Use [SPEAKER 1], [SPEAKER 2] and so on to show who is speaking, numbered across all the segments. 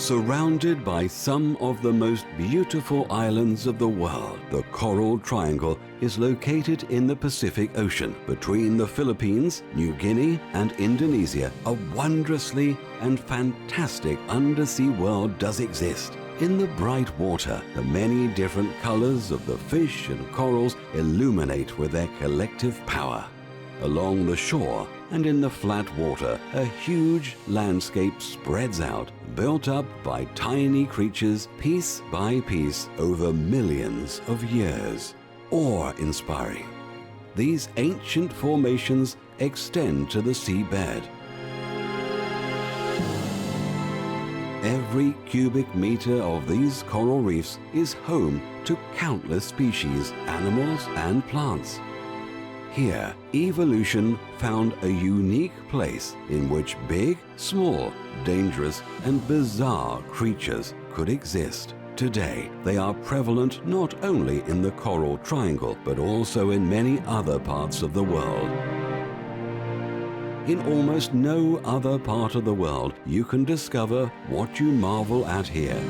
[SPEAKER 1] Surrounded by some of the most beautiful islands of the world, the Coral Triangle is located in the Pacific Ocean between the Philippines, New Guinea, and Indonesia. A wondrously and fantastic undersea world does exist. In the bright water, the many different colors of the fish and corals illuminate with their collective power. Along the shore and in the flat water, a huge landscape spreads out, built up by tiny creatures piece by piece over millions of years. Awe-inspiring. These ancient formations extend to the seabed. Every cubic meter of these coral reefs is home to countless species, animals, and plants. Here, evolution found a unique place in which big, small, dangerous, and bizarre creatures could exist. Today, they are prevalent not only in the Coral Triangle, but also in many other parts of the world. In almost no other part of the world you can discover what you marvel at here.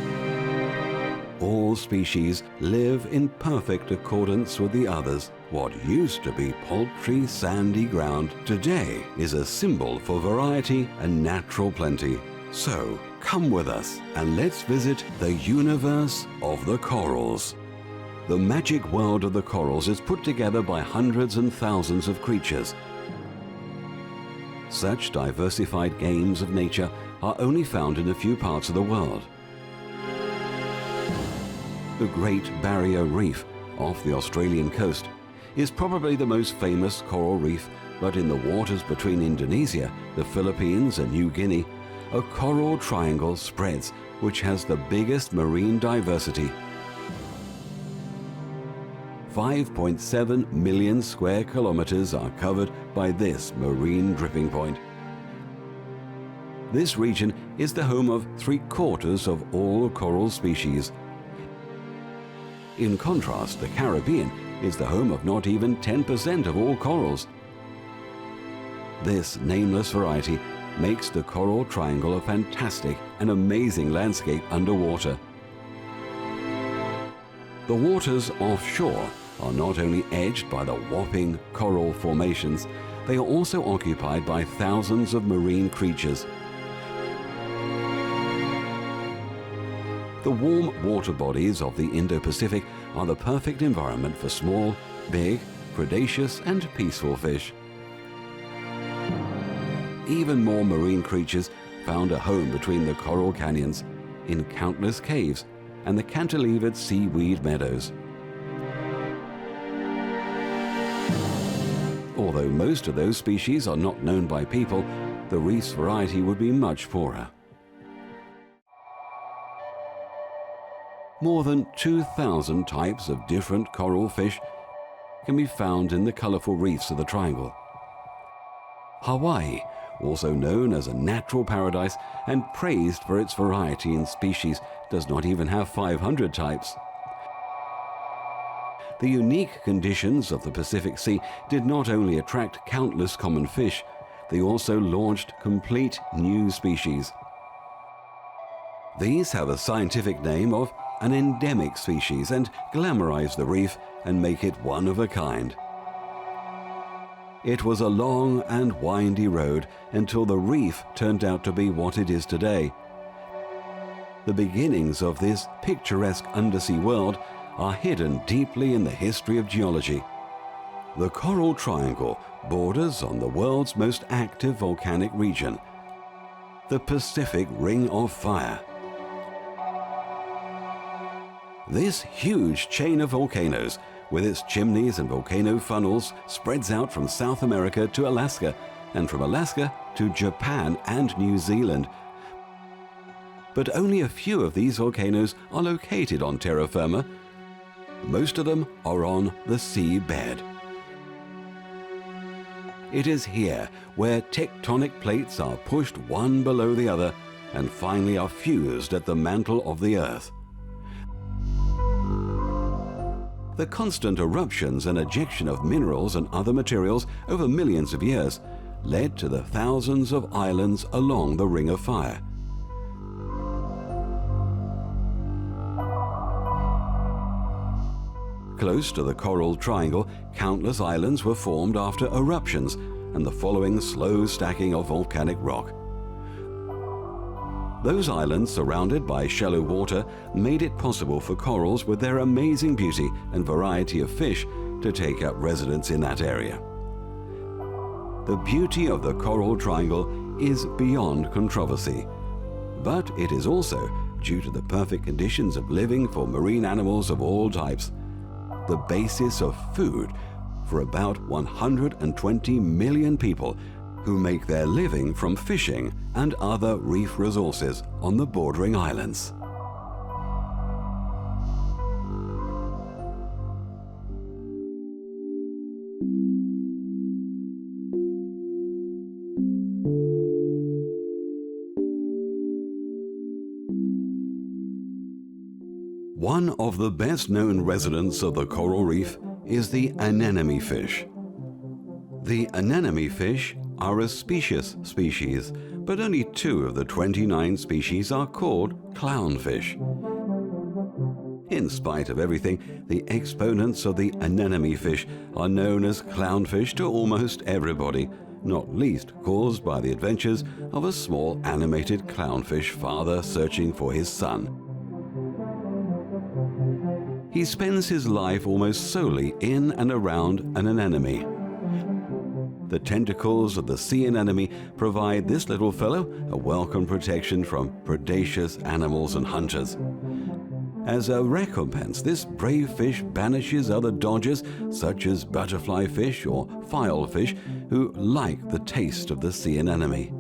[SPEAKER 1] All species live in perfect accordance with the others. What used to be paltry, sandy ground today is a symbol for variety and natural plenty. So, come with us and let's visit the universe of the corals. The magic world of the corals is put together by hundreds and thousands of creatures. Such diversified games of nature are only found in a few parts of the world. The Great Barrier Reef off the Australian coast is probably the most famous coral reef, but in the waters between Indonesia, the Philippines, and New Guinea, a coral triangle spreads which has the biggest marine diversity. 5.7 million square kilometers are covered by this marine dripping point. This region is the home of 3/4 of all coral species. In contrast, the Caribbean is the home of not even 10% of all corals. This nameless variety makes the Coral Triangle a fantastic and amazing landscape underwater. The waters offshore are not only edged by the whopping coral formations, they are also occupied by thousands of marine creatures. The warm water bodies of the Indo-Pacific are the perfect environment for small, big, predaceous, and peaceful fish. Even more marine creatures found a home between the coral canyons, in countless caves, and the cantilevered seaweed meadows. Although most of those species are not known by people, the reef's variety would be much poorer. More than 2,000 types of different coral fish can be found in the colorful reefs of the triangle. Hawaii, also known as a natural paradise and praised for its variety in species, does not even have 500 types. The unique conditions of the Pacific Sea did not only attract countless common fish, they also launched complete new species. These have a scientific name of an endemic species and glamorize the reef and make it one of a kind. It was a long and windy road until the reef turned out to be what it is today. The beginnings of this picturesque undersea world are hidden deeply in the history of geology. The Coral Triangle borders on the world's most active volcanic region, the Pacific Ring of Fire. This huge chain of volcanoes, with its chimneys and volcano funnels, spreads out from South America to Alaska, and from Alaska to Japan and New Zealand. But only a few of these volcanoes are located on terra firma. Most of them are on the seabed. It is here where tectonic plates are pushed one below the other and finally are fused at the mantle of the Earth. The constant eruptions and ejection of minerals and other materials over millions of years led to the thousands of islands along the Ring of Fire. Close to the Coral Triangle, countless islands were formed after eruptions and the following slow stacking of volcanic rock. Those islands, surrounded by shallow water, made it possible for corals with their amazing beauty and variety of fish to take up residence in that area. The beauty of the Coral Triangle is beyond controversy, but it is also due to the perfect conditions of living for marine animals of all types, the basis of food for about 120 million people who make their living from fishing and other reef resources on the bordering islands. One of the best-known residents of the coral reef is the anemone fish. The anemone fish are a specious species, but only 2 of the 29 species are called clownfish. In spite of everything, the exponents of the anemone fish are known as clownfish to almost everybody, not least caused by the adventures of a small animated clownfish father searching for his son. He spends his life almost solely in and around an anemone. The tentacles of the sea anemone provide this little fellow a welcome protection from predaceous animals and hunters. As a recompense, this brave fish banishes other dodgers such as butterfly fish or filefish who like the taste of the sea anemone.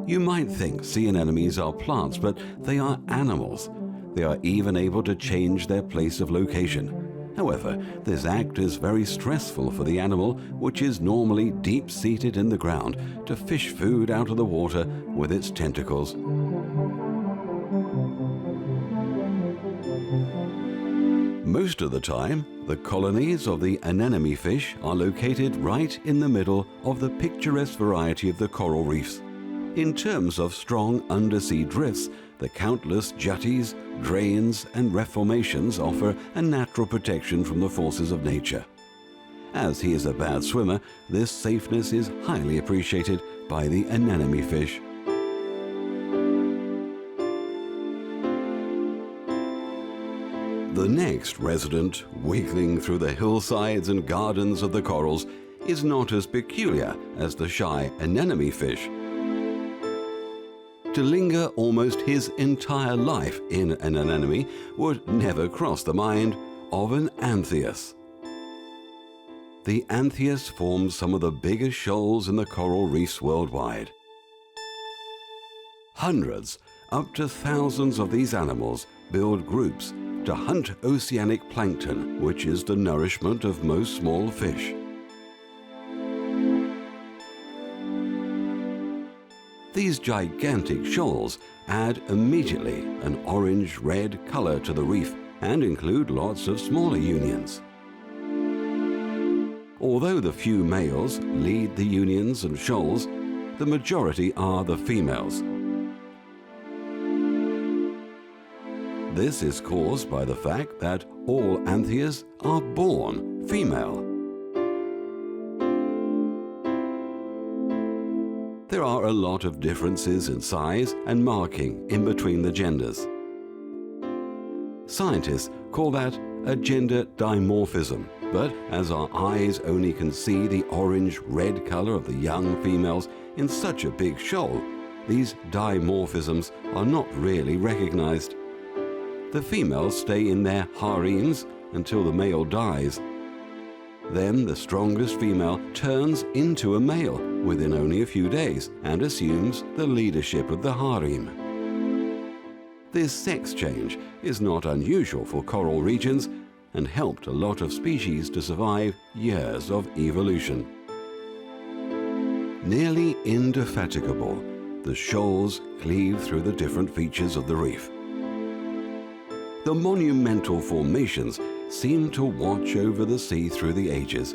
[SPEAKER 1] You might think sea anemones are plants, but they are animals. They are even able to change their place of location. However, this act is very stressful for the animal, which is normally deep-seated in the ground, to fish food out of the water with its tentacles. Most of the time, the colonies of the anemone fish are located right in the middle of the picturesque variety of the coral reefs. In terms of strong undersea drifts, the countless jutties, drains, and reef formations offer a natural protection from the forces of nature. As he is a bad swimmer, this safeness is highly appreciated by the anemone fish. The next resident, wiggling through the hillsides and gardens of the corals, is not as peculiar as the shy anemone fish. To linger almost his entire life in an anemone would never cross the mind of an anthias. The anthias forms some of the biggest shoals in the coral reefs worldwide. Hundreds, up to thousands of these animals build groups to hunt oceanic plankton, which is the nourishment of most small fish. These gigantic shoals add immediately an orange-red color to the reef and include lots of smaller unions. Although the few males lead the unions and shoals, the majority are the females. This is caused by the fact that all anthias are born female. There are a lot of differences in size and marking in between the genders. Scientists call that a gender dimorphism, but as our eyes only can see the orange-red color of the young females in such a big shoal, these dimorphisms are not really recognized. The females stay in their harems until the male dies. Then the strongest female turns into a male within only a few days and assumes the leadership of the harem. This sex change is not unusual for coral regions and helped a lot of species to survive years of evolution. Nearly indefatigable, the shoals cleave through the different features of the reef. The monumental formations seem to watch over the sea through the ages.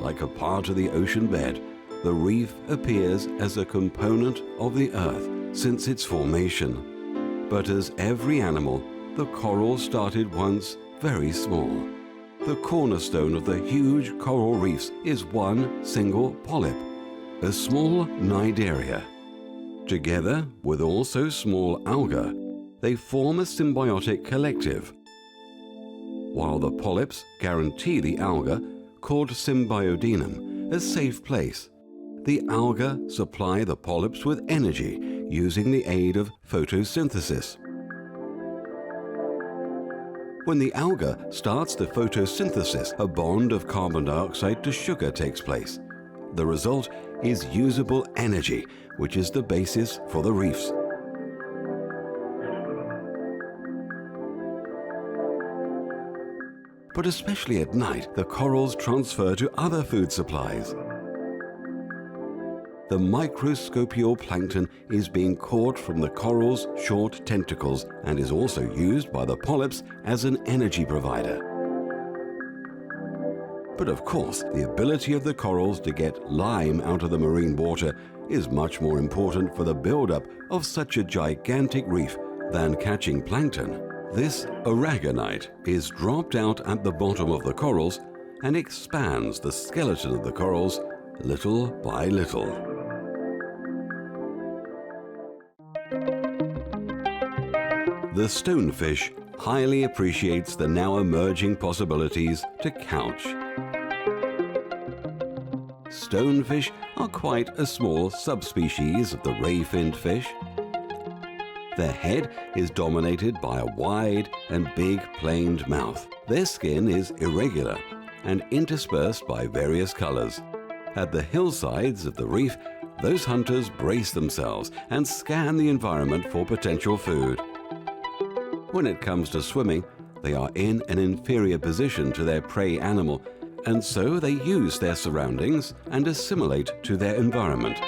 [SPEAKER 1] Like a part of the ocean bed, the reef appears as a component of the earth since its formation. But as every animal, the coral started once very small. The cornerstone of the huge coral reefs is one single polyp, a small cnidaria. Together with also small algae, they form a symbiotic collective. While the polyps guarantee the alga, called symbiodinum, a safe place, the algae supply the polyps with energy using the aid of photosynthesis. When the alga starts the photosynthesis, a bond of carbon dioxide to sugar takes place. The result is usable energy, which is the basis for the reefs. But especially at night, the corals transfer to other food supplies. The microscopial plankton is being caught from the coral's short tentacles and is also used by the polyps as an energy provider. But of course, the ability of the corals to get lime out of the marine water is much more important for the buildup of such a gigantic reef than catching plankton. This aragonite is dropped out at the bottom of the corals and expands the skeleton of the corals little by little. The stonefish highly appreciates the now emerging possibilities to couch. Stonefish are quite a small subspecies of the ray-finned fish. Their head is dominated by a wide and big planed mouth. Their skin is irregular and interspersed by various colors. At the hillsides of the reef, those hunters brace themselves and scan the environment for potential food. When it comes to swimming, they are in an inferior position to their prey animal, and so they use their surroundings and assimilate to their environment.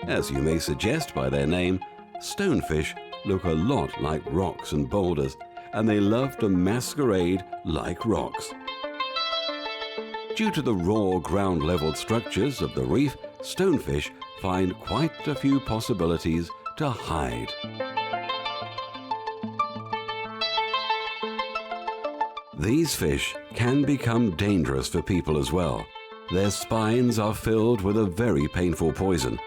[SPEAKER 1] As you may suggest by their name, stonefish look a lot like rocks and boulders, and they love to masquerade like rocks. Due to the raw ground-level structures of the reef, stonefish find quite a few possibilities to hide. These fish can become dangerous for people as well. Their spines are filled with a very painful poison.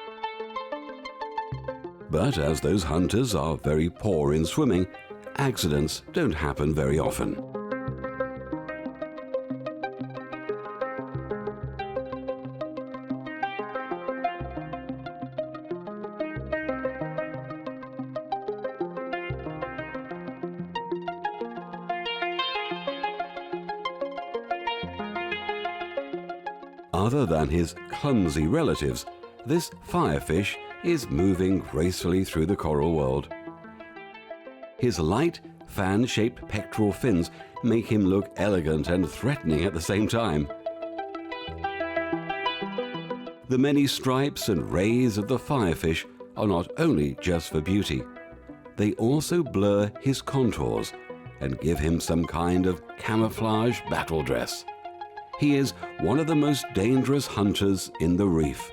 [SPEAKER 1] But as those hunters are very poor in swimming, accidents don't happen very often. Other than his clumsy relatives, this firefish is moving gracefully through the coral world. His light, fan-shaped pectoral fins make him look elegant and threatening at the same time. The many stripes and rays of the firefish are not only just for beauty, they also blur his contours and give him some kind of camouflage battle dress. He is one of the most dangerous hunters in the reef.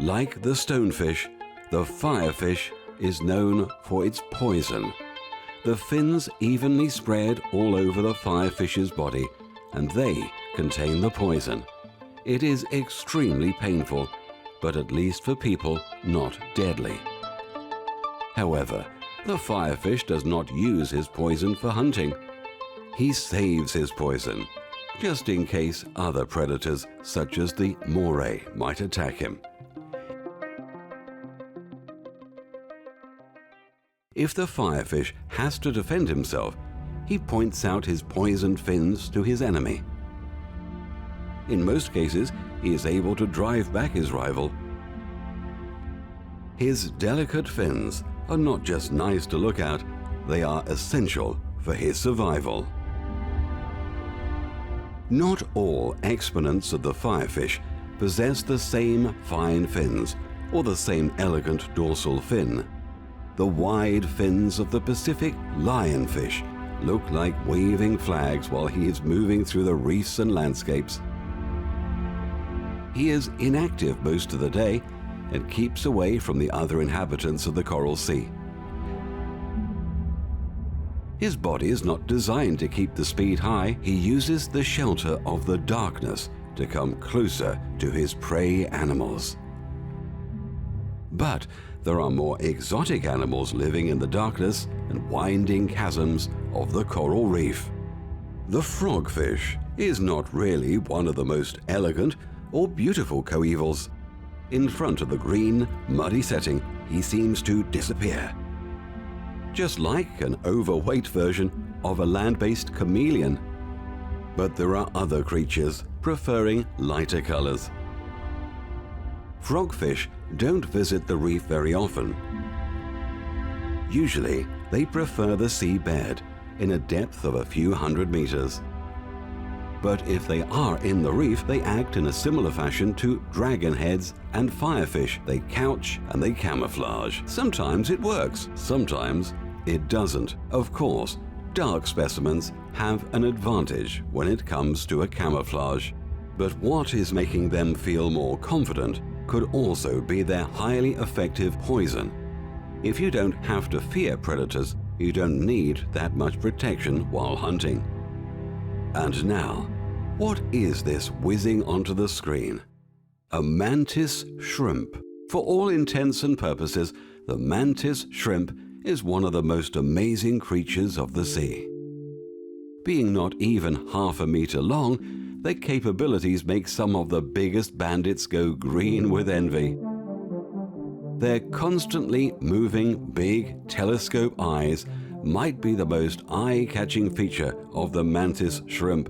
[SPEAKER 1] Like the stonefish, the firefish is known for its poison. The fins evenly spread all over the firefish's body, and they contain the poison. It is extremely painful, but at least for people, not deadly. However, the firefish does not use his poison for hunting. He saves his poison, just in case other predators, such as the moray, might attack him. If the firefish has to defend himself, he points out his poisoned fins to his enemy. In most cases, he is able to drive back his rival. His delicate fins are not just nice to look at, they are essential for his survival. Not all exponents of the firefish possess the same fine fins or the same elegant dorsal fin. The wide fins of the Pacific lionfish look like waving flags while he is moving through the reefs and landscapes. He is inactive most of the day and keeps away from the other inhabitants of the coral sea. His body is not designed to keep the speed high. He uses the shelter of the darkness to come closer to his prey animals. But there are more exotic animals living in the darkness and winding chasms of the coral reef. The frogfish is not really one of the most elegant or beautiful coevals. In front of the green, muddy setting, he seems to disappear. Just like an overweight version of a land-based chameleon. But there are other creatures preferring lighter colors. Frogfish don't visit the reef very often. Usually, they prefer the seabed in a depth of a few hundred meters. But if they are in the reef, they act in a similar fashion to dragonheads and firefish. They couch and they camouflage. Sometimes it works, sometimes it doesn't. Of course, dark specimens have an advantage when it comes to a camouflage. But what is making them feel more confident could also be their highly effective poison. If you don't have to fear predators, you don't need that much protection while hunting. And now, what is this whizzing onto the screen? A mantis shrimp. For all intents and purposes, the mantis shrimp is one of the most amazing creatures of the sea. Being not even half a meter long, their capabilities make some of the biggest bandits go green with envy. Their constantly moving big telescope eyes might be the most eye-catching feature of the mantis shrimp.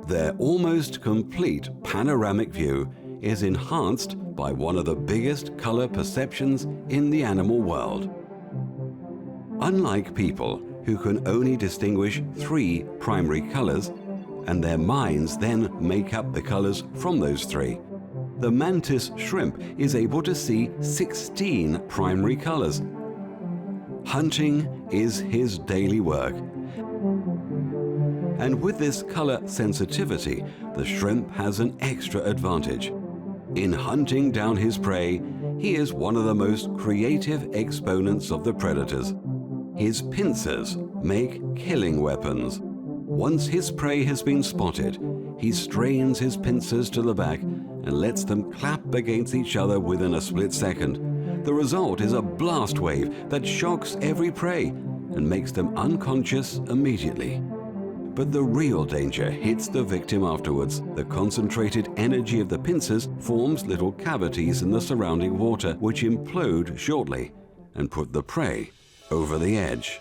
[SPEAKER 1] Their almost complete panoramic view is enhanced by one of the biggest color perceptions in the animal world. Unlike people who can only distinguish 3 primary colors, and their minds then make up the colors from those 3, the mantis shrimp is able to see 16 primary colors. Hunting is his daily work. And with this color sensitivity, the shrimp has an extra advantage. In hunting down his prey, he is one of the most creative exponents of the predators. His pincers make killing weapons. Once his prey has been spotted, he strains his pincers to the back and lets them clap against each other within a split second. The result is a blast wave that shocks every prey and makes them unconscious immediately. But the real danger hits the victim afterwards. The concentrated energy of the pincers forms little cavities in the surrounding water, which implode shortly and put the prey over the edge.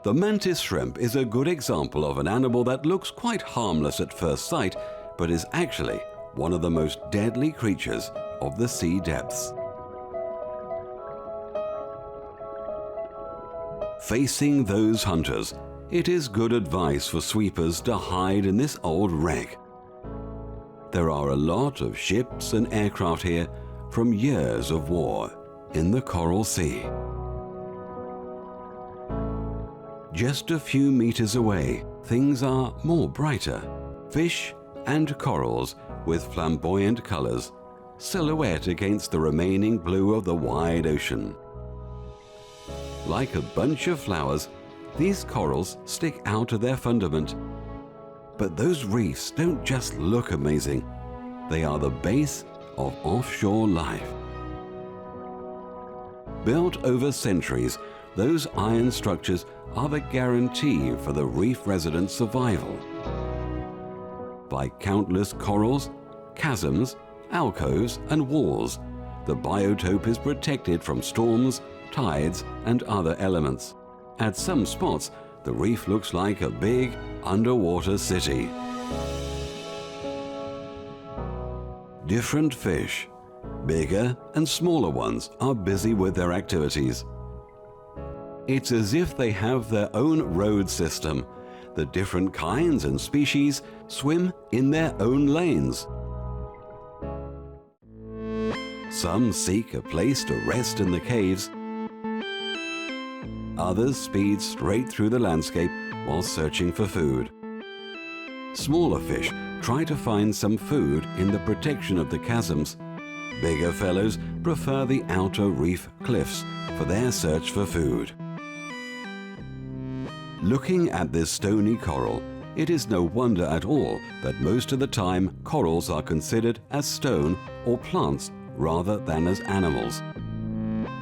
[SPEAKER 1] The mantis shrimp is a good example of an animal that looks quite harmless at first sight, but is actually one of the most deadly creatures of the sea depths. Facing those hunters, it is good advice for sweepers to hide in this old wreck. There are a lot of ships and aircraft here from years of war in the Coral Sea. Just a few meters away, things are more brighter. Fish and corals with flamboyant colors silhouette against the remaining blue of the wide ocean. Like a bunch of flowers, these corals stick out of their fundament. But those reefs don't just look amazing. They are the base of offshore life. Built over centuries, those iron structures are the guarantee for the reef residents' survival. By countless corals, chasms, alcoves, and walls, the biotope is protected from storms, tides, and other elements. At some spots, the reef looks like a big underwater city. Different fish, bigger and smaller ones, are busy with their activities. It's as if they have their own road system. The different kinds and species swim in their own lanes. Some seek a place to rest in the caves. Others speed straight through the landscape while searching for food. Smaller fish try to find some food in the protection of the chasms. Bigger fellows prefer the outer reef cliffs for their search for food. Looking at this stony coral, it is no wonder at all that most of the time corals are considered as stone or plants rather than as animals.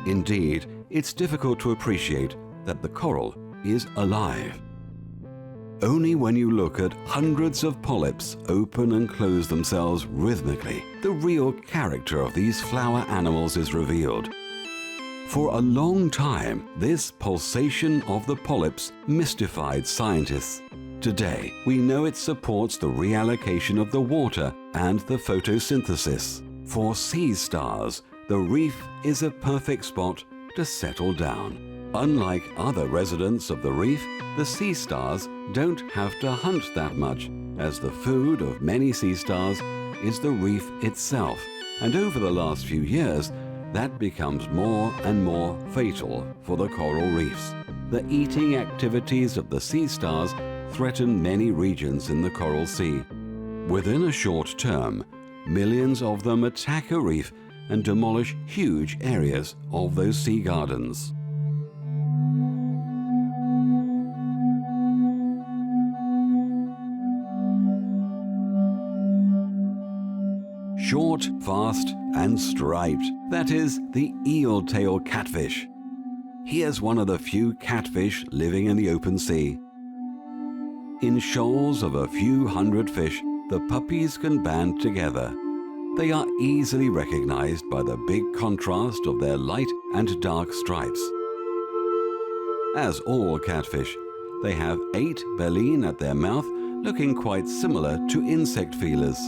[SPEAKER 1] Indeed, it's difficult to appreciate that the coral is alive. Only when you look at hundreds of polyps open and close themselves rhythmically, the real character of these flower animals is revealed. For a long time, this pulsation of the polyps mystified scientists. Today, we know it supports the reallocation of the water and the photosynthesis. For sea stars, the reef is a perfect spot to settle down. Unlike other residents of the reef, the sea stars don't have to hunt that much, as the food of many sea stars is the reef itself. And over the last few years, that becomes more and more fatal for the coral reefs. The eating activities of the sea stars threaten many regions in the Coral Sea. Within a short term, millions of them attack a reef and demolish huge areas of those sea gardens. Short, fast, and striped. That is the eel-tail catfish. Here's one of the few catfish living in the open sea. In shoals of a few hundred fish, the puppies can band together. They are easily recognized by the big contrast of their light and dark stripes. As all catfish, they have 8 baleen at their mouth, looking quite similar to insect feelers.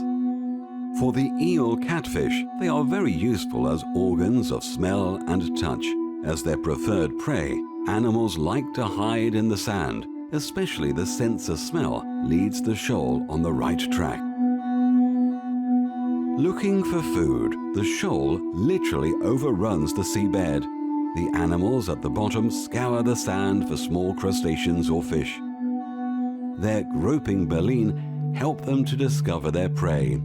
[SPEAKER 1] For the eel catfish, they are very useful as organs of smell and touch. As their preferred prey, animals like to hide in the sand, especially the sense of smell leads the shoal on the right track. Looking for food, the shoal literally overruns the seabed. The animals at the bottom scour the sand for small crustaceans or fish. Their groping baleen help them to discover their prey.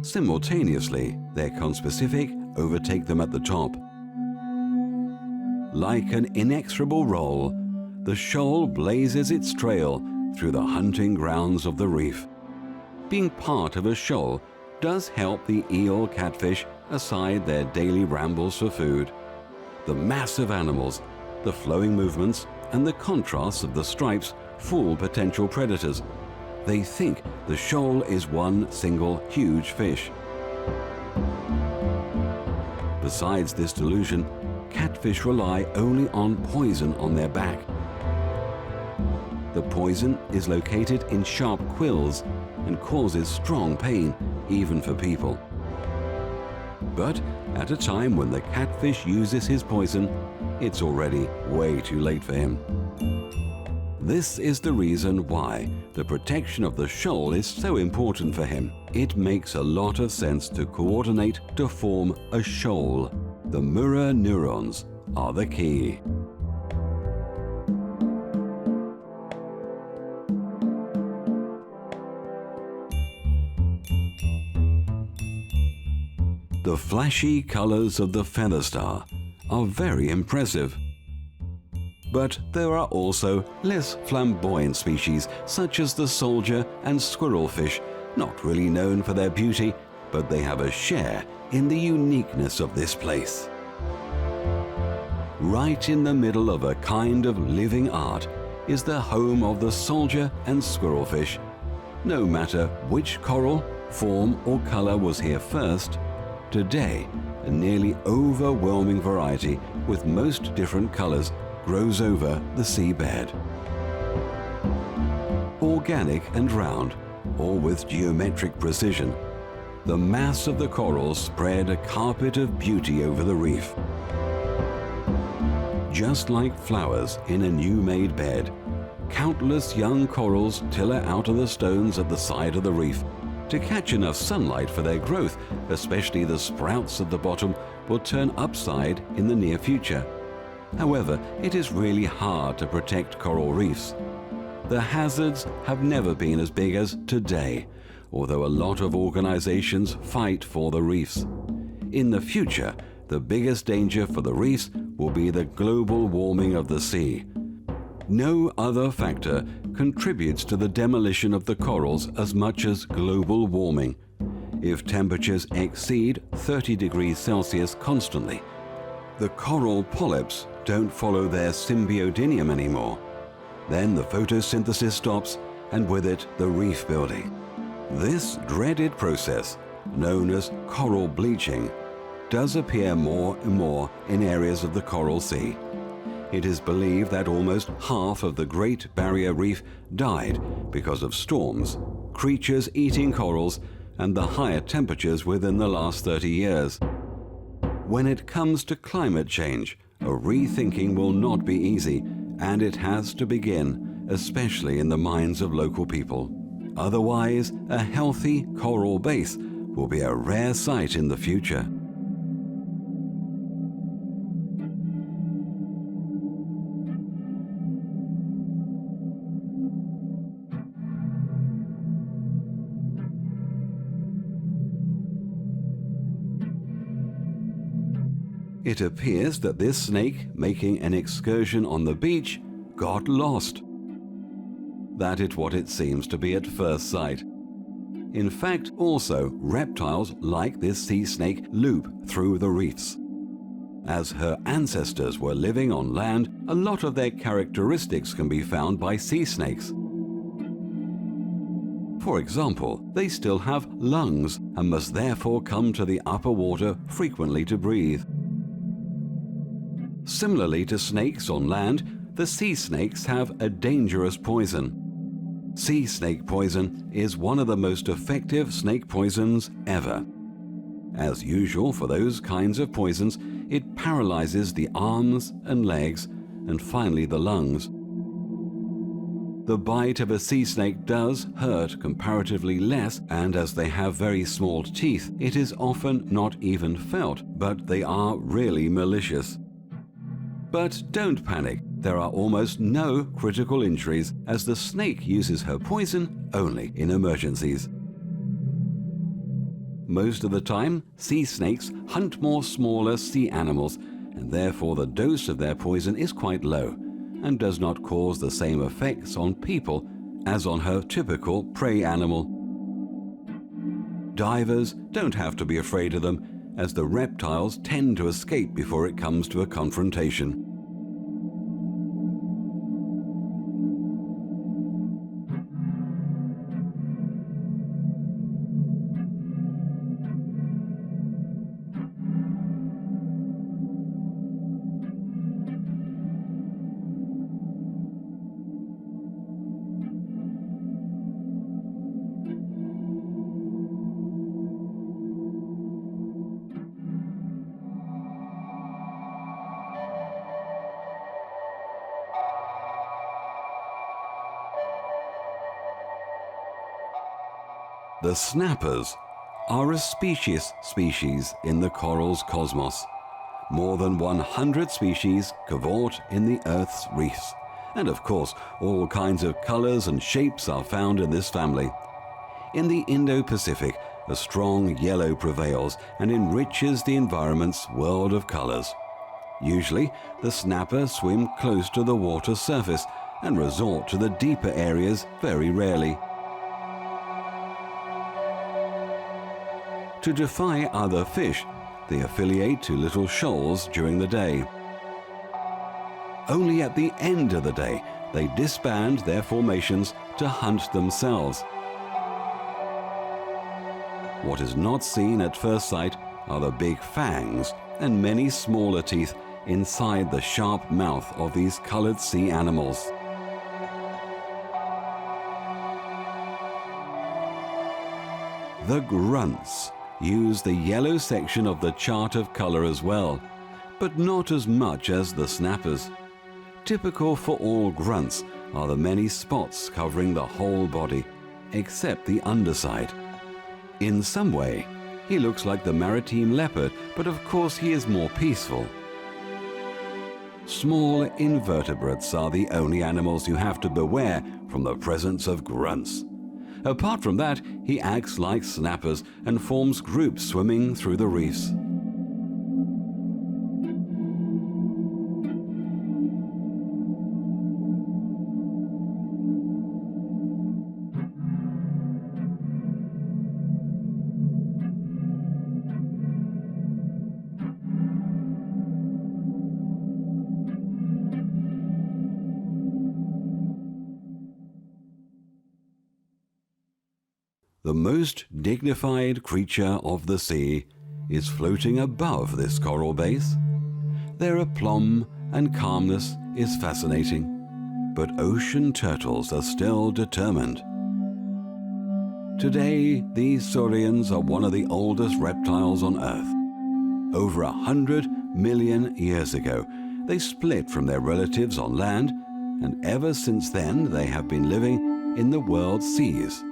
[SPEAKER 1] Simultaneously, their conspecific overtake them at the top. Like an inexorable roll, the shoal blazes its trail through the hunting grounds of the reef. Being part of a shoal does help the eel catfish aside their daily rambles for food. The massive animals, the flowing movements, and the contrasts of the stripes fool potential predators. They think the shoal is one single huge fish. Besides this delusion, catfish rely only on poison on their back. The poison is located in sharp quills and causes strong pain, even for people. But at a time when the catfish uses his poison, it's already way too late for him. This is the reason why the protection of the shoal is so important for him. It makes a lot of sense to coordinate to form a shoal. The mirror neurons are the key. The flashy colors of the feather star are very impressive. But there are also less flamboyant species such as the soldier and squirrelfish, not really known for their beauty, but they have a share in the uniqueness of this place. Right in the middle of a kind of living art is the home of the soldier and squirrelfish. No matter which coral, form or color was here first, today a nearly overwhelming variety with most different colors grows over the seabed. Organic and round, or with geometric precision, the mass of the corals spread a carpet of beauty over the reef. Just like flowers in a new-made bed, countless young corals tiller out of the stones at the side of the reef. To catch enough sunlight for their growth, especially the sprouts at the bottom, will turn upside in the near future. However, it is really hard to protect coral reefs. The hazards have never been as big as today, although a lot of organizations fight for the reefs. In the future, the biggest danger for the reefs will be the global warming of the sea. No other factor contributes to the demolition of the corals as much as global warming. If temperatures exceed 30 degrees Celsius constantly, the coral polyps don't follow their symbiodinium anymore. Then the photosynthesis stops, and with it the reef building. This dreaded process, known as coral bleaching, does appear more and more in areas of the Coral Sea. It is believed that almost half of the Great Barrier Reef died because of storms, creatures eating corals, and the higher temperatures within the last 30 years. When it comes to climate change, a rethinking will not be easy, and it has to begin, especially in the minds of local people. Otherwise, a healthy coral base will be a rare sight in the future. It appears that this snake, making an excursion on the beach, got lost. That is what it seems to be at first sight. In fact, also, reptiles like this sea snake loop through the reefs. As her ancestors were living on land, a lot of their characteristics can be found by sea snakes. For example, they still have lungs and must therefore come to the upper water frequently to breathe. Similarly to snakes on land, the sea snakes have a dangerous poison. Sea snake poison is one of the most effective snake poisons ever. As usual for those kinds of poisons, it paralyzes the arms and legs and finally the lungs. The bite of a sea snake does hurt comparatively less, and as they have very small teeth, it is often not even felt, but they are really malicious. But don't panic, there are almost no critical injuries as the snake uses her poison only in emergencies. Most of the time, sea snakes hunt more smaller sea animals, and therefore the dose of their poison is quite low and does not cause the same effects on people as on her typical prey animal. Divers don't have to be afraid of them, as the reptiles tend to escape before it comes to a confrontation. The snappers are a species in the coral's cosmos. More than 100 species cavort in the Earth's reefs. And of course, all kinds of colors and shapes are found in this family. In the Indo-Pacific, a strong yellow prevails and enriches the environment's world of colors. Usually, the snappers swim close to the water's surface and resort to the deeper areas very rarely. To defy other fish, they affiliate to little shoals during the day. Only at the end of the day, they disband their formations to hunt themselves. What is not seen at first sight are the big fangs and many smaller teeth inside the sharp mouth of these colored sea animals. The grunts use the yellow section of the chart of color as well, but not as much as the snappers. Typical for all grunts are the many spots covering the whole body, except the underside. In some way, he looks like the maritime leopard, but of course he is more peaceful. Small invertebrates are the only animals you have to beware from the presence of grunts. Apart from that, he acts like snappers and forms groups swimming through the reefs. the most dignified creature of the sea is floating above this coral base. Their aplomb and calmness is fascinating, but ocean turtles are still determined. Today, these saurians are one of the oldest reptiles on Earth. Over 100 million years ago, they split from their relatives on land, and ever since then they have been living in the world's seas.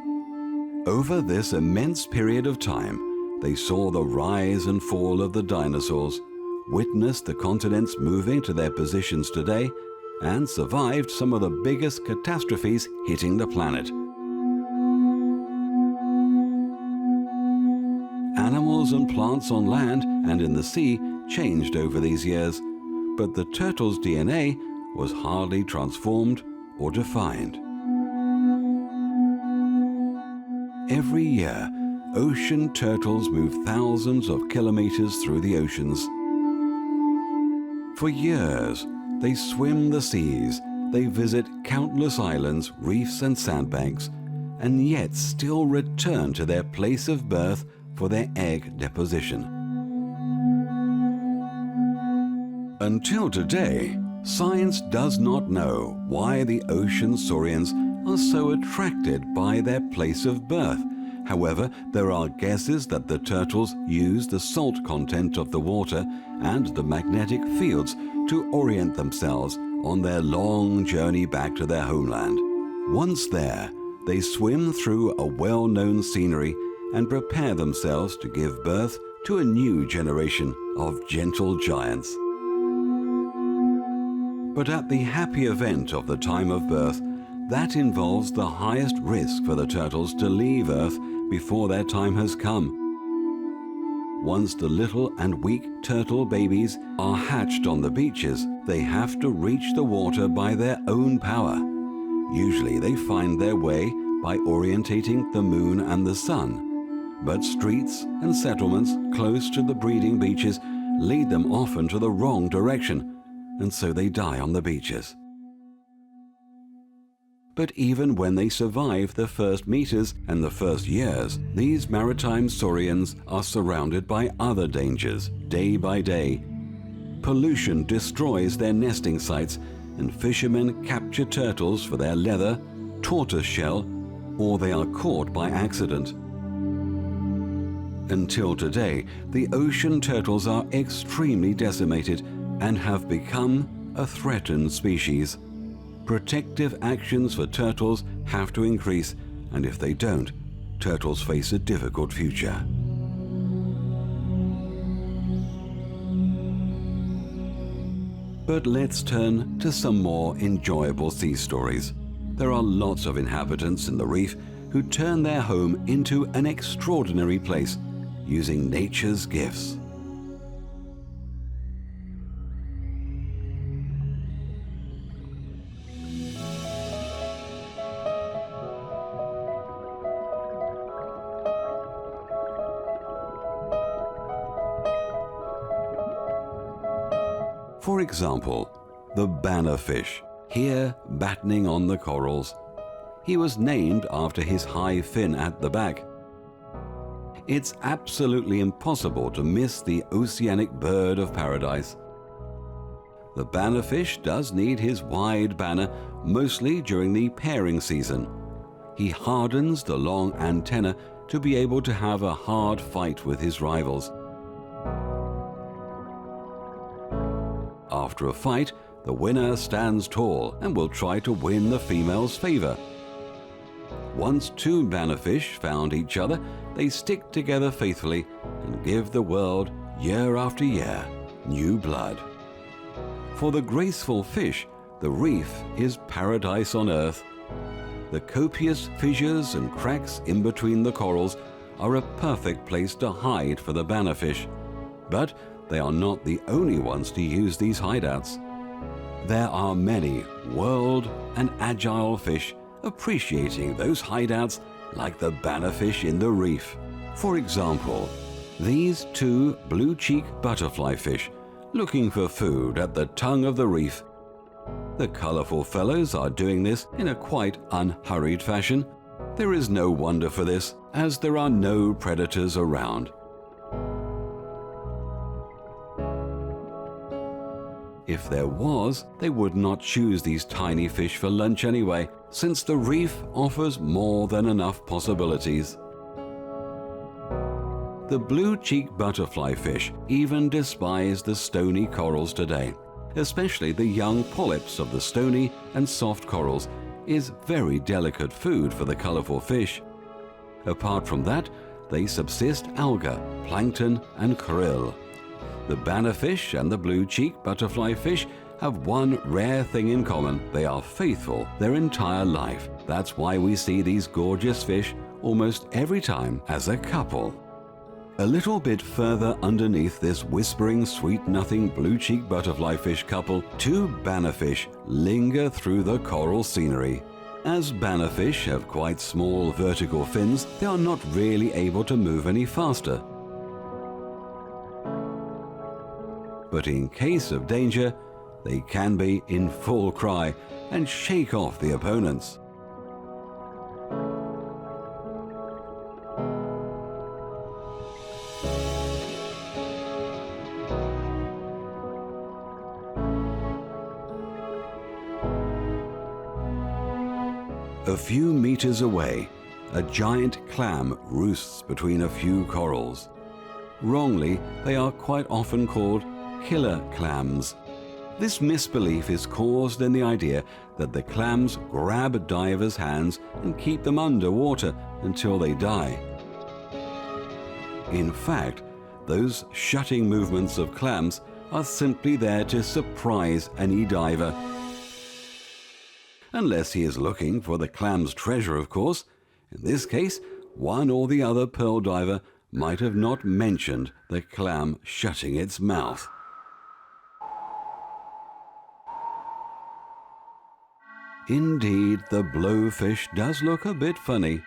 [SPEAKER 1] Over this immense period of time, they saw the rise and fall of the dinosaurs, witnessed the continents moving to their positions today, and survived some of the biggest catastrophes hitting the planet. Animals and plants on land and in the sea changed over these years, but the turtle's DNA was hardly transformed or defined. Every year, ocean turtles move thousands of kilometers through the oceans. For years, they swim the seas, they visit countless islands, reefs and sandbanks, and yet still return to their place of birth for their egg deposition. Until today, science does not know why the ocean saurians are so attracted by their place of birth. However, there are guesses that the turtles use the salt content of the water and the magnetic fields to orient themselves on their long journey back to their homeland. Once there, they swim through a well-known scenery and prepare themselves to give birth to a new generation of gentle giants. But at the happy event of the time of birth, that involves the highest risk for the turtles to leave Earth before their time has come. Once the little and weak turtle babies are hatched on the beaches, they have to reach the water by their own power. Usually they find their way by orientating the moon and the sun. But streets and settlements close to the breeding beaches lead them often to the wrong direction, and so they die on the beaches. But even when they survive the first meters and the first years, these maritime saurians are surrounded by other dangers day by day. Pollution destroys their nesting sites, and fishermen capture turtles for their leather, tortoise shell, or they are caught by accident. Until today, the ocean turtles are extremely decimated and have become a threatened species. Protective actions for turtles have to increase, and if they don't, turtles face a difficult future. But let's turn to some more enjoyable sea stories. There are lots of inhabitants in the reef who turn their home into an extraordinary place using nature's gifts. For example, the Bannerfish, here battening on the corals. He was named after his high fin at the back. It's absolutely impossible to miss the oceanic bird of paradise. The Bannerfish does need his wide banner mostly during the pairing season. He hardens the long antenna to be able to have a hard fight with his rivals. After a fight, the winner stands tall and will try to win the female's favor. Once two Bannerfish found each other, they stick together faithfully and give the world, year after year, new blood. For the graceful fish, the reef is paradise on earth. The copious fissures and cracks in between the corals are a perfect place to hide for the Bannerfish. But they are not the only ones to use these hideouts. There are many whirled and agile fish appreciating those hideouts like the Bannerfish in the reef. For example, these two blue-cheek butterfly fish looking for food at the tongue of the reef. The colorful fellows are doing this in a quite unhurried fashion. There is no wonder for this, as there are no predators around. If there was, they would not choose these tiny fish for lunch anyway, since the reef offers more than enough possibilities. The blue-cheeked butterfly fish even despise the stony corals today. Especially the young polyps of the stony and soft corals is very delicate food for the colorful fish. Apart from that, they subsist alga, plankton and krill. The bannerfish and the blue-cheeked butterfly fish have one rare thing in common. They are faithful their entire life. That's why we see these gorgeous fish almost every time as a couple. A little bit further underneath this whispering sweet-nothing blue-cheeked butterfly fish couple, two bannerfish linger through the coral scenery. As bannerfish have quite small vertical fins, they are not really able to move any faster. But in case of danger, they can be in full cry and shake off the opponents. A few meters away, a giant clam roosts between a few corals. Wrongly, they are quite often called killer clams. This misbelief is caused in the idea that the clams grab divers' hands and keep them underwater until they die. In fact, those shutting movements of clams are simply there to surprise any diver. Unless he is looking for the clam's treasure, of course. In this case, one or the other pearl diver might have not mentioned the clam shutting its mouth. Indeed, the blowfish does look a bit funny,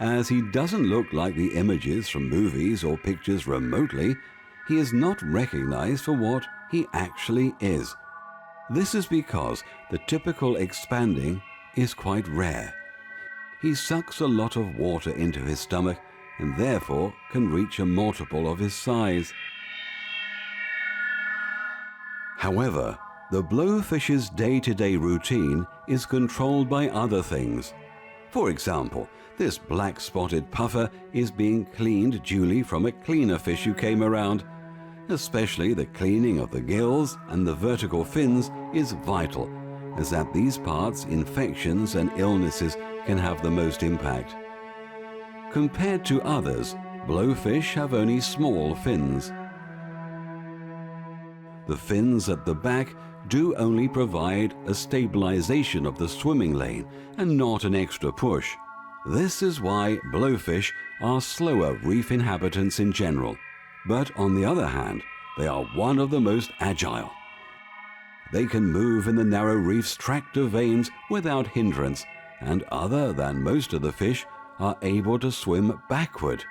[SPEAKER 1] as he doesn't look like the images from movies or pictures remotely. He is not recognized for what he actually is. This is because the typical expanding is quite rare. He sucks a lot of water into his stomach and therefore can reach a multiple of his size. However, the blowfish's day-to-day routine is controlled by other things. For example, this black-spotted puffer is being cleaned duly from a cleaner fish who came around. Especially the cleaning of the gills and the vertical fins is vital, as at these parts infections and illnesses can have the most impact. Compared to others, blowfish have only small fins. The fins at the back do only provide a stabilization of the swimming lane and not an extra push. This is why blowfish are slower reef inhabitants in general. But on the other hand, they are one of the most agile. They can move in the narrow reef's tract of veins without hindrance, and other than most of the fish, are able to swim backward.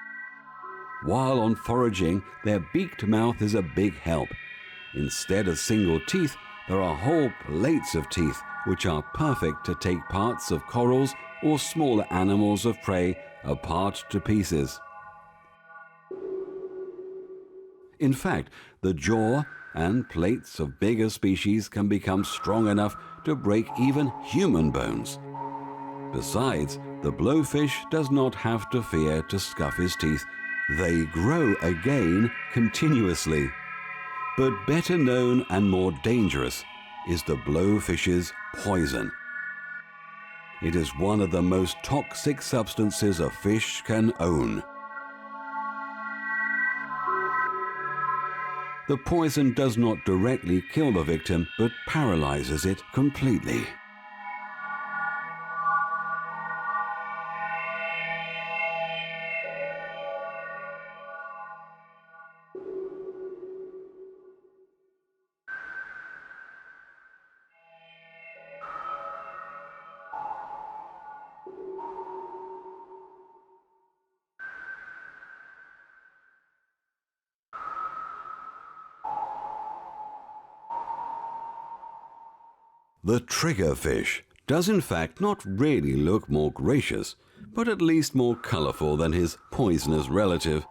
[SPEAKER 1] While on foraging, their beaked mouth is a big help. Instead of single teeth, there are whole plates of teeth, which are perfect to take parts of corals or smaller animals of prey apart to pieces. In fact, the jaw and plates of bigger species can become strong enough to break even human bones. Besides, the blowfish does not have to fear to scuff his teeth. They grow again continuously. But better known and more dangerous is the blowfish's poison. It is one of the most toxic substances a fish can own. The poison does not directly kill the victim, but paralyzes it completely. The triggerfish does in fact not really look more gracious, but at least more colorful than his poisonous relative.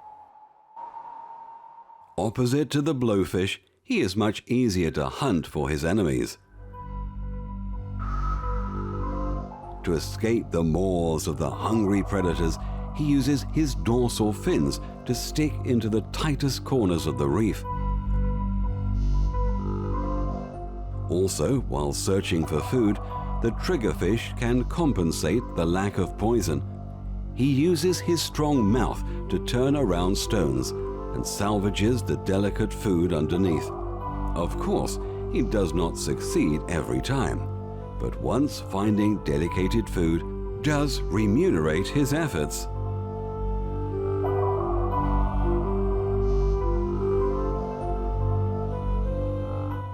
[SPEAKER 1] Opposite to the blowfish, he is much easier to hunt for his enemies. To escape the maws of the hungry predators, he uses his dorsal fins to stick into the tightest corners of the reef. Also, while searching for food, the triggerfish can compensate the lack of poison. He uses his strong mouth to turn around stones and salvages the delicate food underneath. Of course, he does not succeed every time, but once finding dedicated food does remunerate his efforts.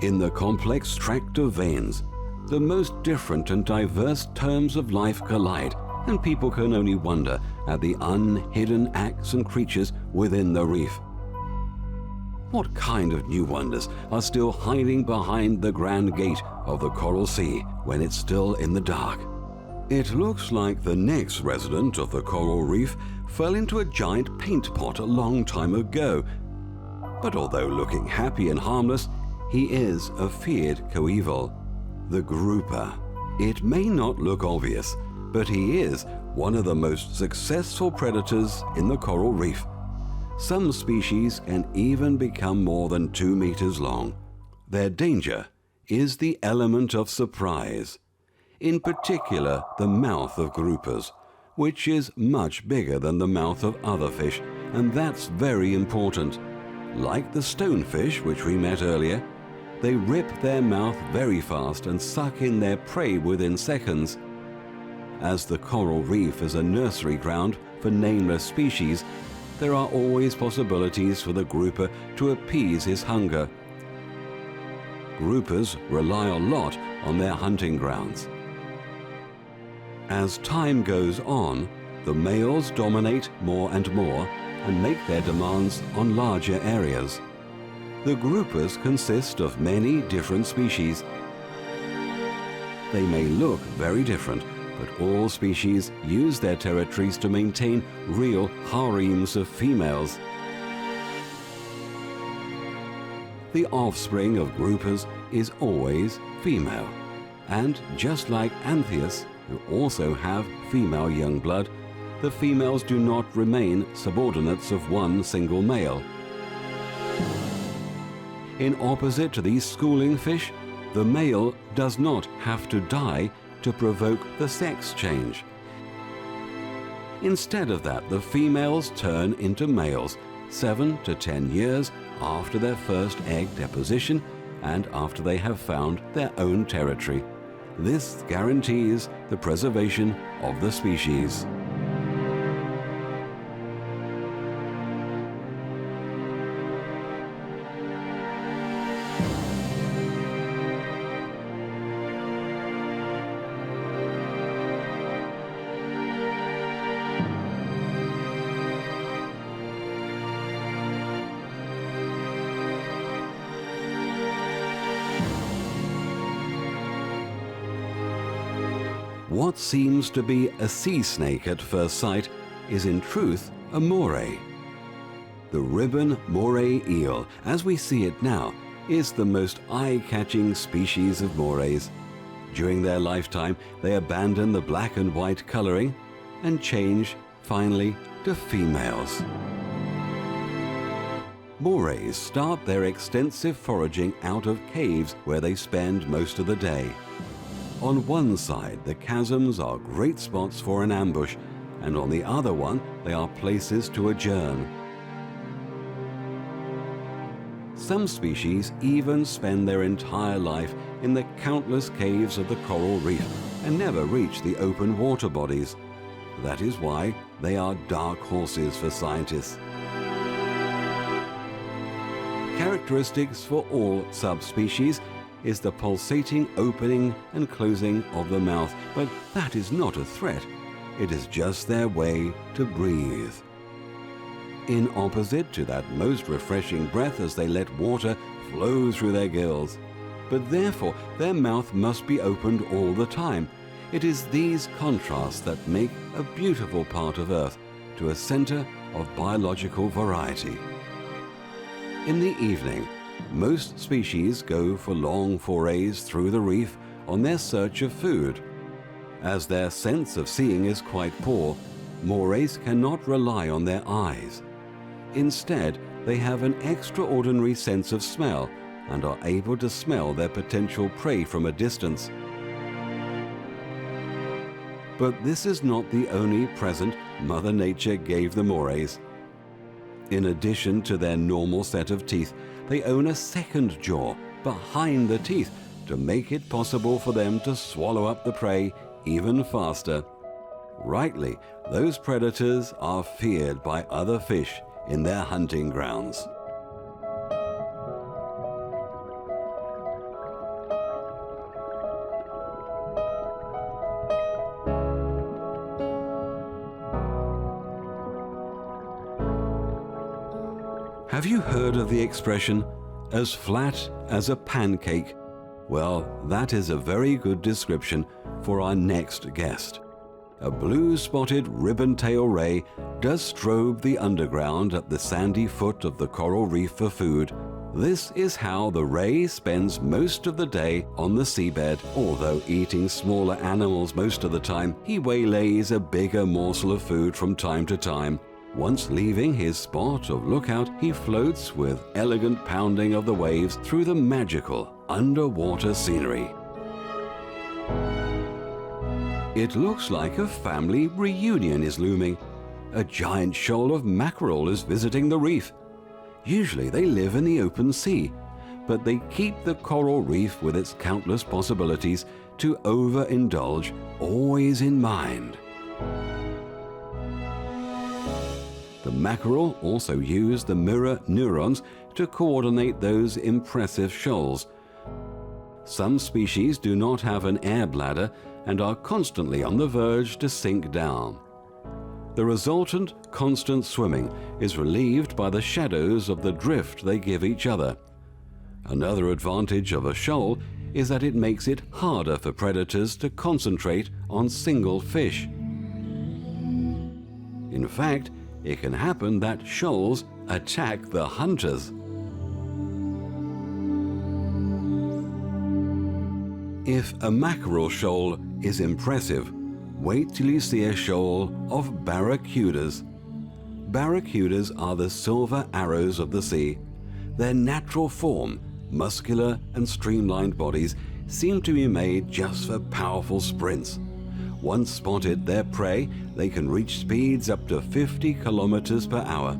[SPEAKER 1] In the complex tract of veins, the most different and diverse terms of life collide, and people can only wonder at the unhidden acts and creatures within the reef. What kind of new wonders are still hiding behind the grand gate of the Coral Sea when it's still in the dark? It looks like the next resident of the coral reef fell into a giant paint pot a long time ago. But although looking happy and harmless, he is a feared coeval, the grouper. It may not look obvious, but he is one of the most successful predators in the coral reef. Some species can even become more than 2 meters long. Their danger is the element of surprise. In particular, the mouth of groupers, which is much bigger than the mouth of other fish, and that's very important. Like the stonefish, which we met earlier, they rip their mouth very fast and suck in their prey within seconds. As the coral reef is a nursery ground for nameless species, there are always possibilities for the grouper to appease his hunger. Groupers rely a lot on their hunting grounds. As time goes on, the males dominate more and more and make their demands on larger areas. The groupers consist of many different species. They may look very different, but all species use their territories to maintain real harems of females. The offspring of groupers is always female, and just like anthias, who also have female young blood, the females do not remain subordinates of one single male. In opposite to these schooling fish, the male does not have to die to provoke the sex change. Instead of that, the females turn into males 7 to 10 years after their first egg deposition and after they have found their own territory. This guarantees the preservation of the species. What seems to be a sea snake at first sight is in truth a moray. The ribbon moray eel, as we see it now, is the most eye-catching species of morays. During their lifetime, they abandon the black and white coloring and change, finally, to females. Morays start their extensive foraging out of caves where they spend most of the day. On one side, the chasms are great spots for an ambush, and on the other one, they are places to adjourn. Some species even spend their entire life in the countless caves of the coral reef and never reach the open water bodies. That is why they are dark horses for scientists. Characteristics for all subspecies is the pulsating opening and closing of the mouth, but that is not a threat. It is just their way to breathe. In opposite to that most refreshing breath as they let water flow through their gills. But therefore their mouth must be opened all the time. It is these contrasts that make a beautiful part of Earth to a center of biological variety. In the evening, most species go for long forays through the reef on their search of food. As their sense of seeing is quite poor, morays cannot rely on their eyes. Instead, they have an extraordinary sense of smell and are able to smell their potential prey from a distance. But this is not the only present Mother Nature gave the morays. In addition to their normal set of teeth, they own a second jaw behind the teeth to make it possible for them to swallow up the prey even faster. Rightly, those predators are feared by other fish in their hunting grounds. Have you heard of the expression, as flat as a pancake? Well, that is a very good description for our next guest. A blue-spotted ribbon-tail ray does strobe the underground at the sandy foot of the coral reef for food. This is how the ray spends most of the day on the seabed. Although eating smaller animals most of the time, he waylays a bigger morsel of food from time to time. Once leaving his spot of lookout, he floats with elegant pounding of the waves through the magical underwater scenery. It looks like a family reunion is looming. A giant shoal of mackerel is visiting the reef. Usually they live in the open sea, but they keep the coral reef with its countless possibilities to overindulge always in mind. The mackerel also use the mirror neurons to coordinate those impressive shoals. Some species do not have an air bladder and are constantly on the verge to sink down. The resultant constant swimming is relieved by the shadows of the drift they give each other. Another advantage of a shoal is that it makes it harder for predators to concentrate on single fish. In fact, it can happen that shoals attack the hunters. If a mackerel shoal is impressive, wait till you see a shoal of barracudas. Barracudas are the silver arrows of the sea. Their natural form, muscular and streamlined bodies, seem to be made just for powerful sprints. Once spotted their prey, they can reach speeds up to 50 kilometers per hour.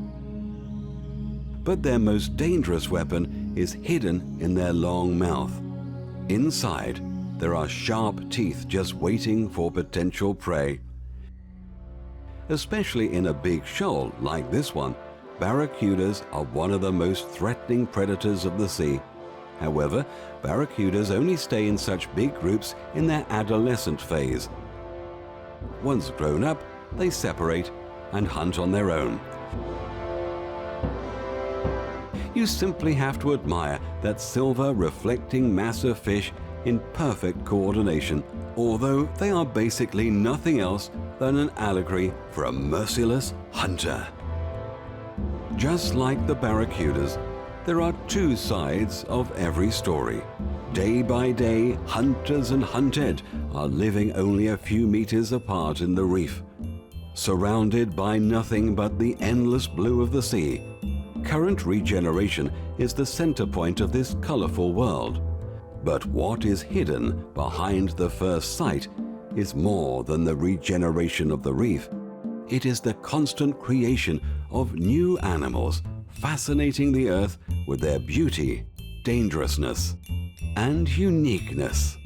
[SPEAKER 1] But their most dangerous weapon is hidden in their long mouth. Inside, there are sharp teeth just waiting for potential prey. Especially in a big shoal like this one, barracudas are one of the most threatening predators of the sea. However, barracudas only stay in such big groups in their adolescent phase. Once grown up, they separate and hunt on their own. You simply have to admire that silver reflecting mass of fish in perfect coordination, although they are basically nothing else than an allegory for a merciless hunter. Just like the barracudas, there are two sides of every story. Day by day, hunters and hunted are living only a few meters apart in the reef. Surrounded by nothing but the endless blue of the sea, current regeneration is the center point of this colorful world. But what is hidden behind the first sight is more than the regeneration of the reef. It is the constant creation of new animals, fascinating the earth with their beauty, dangerousness, and uniqueness.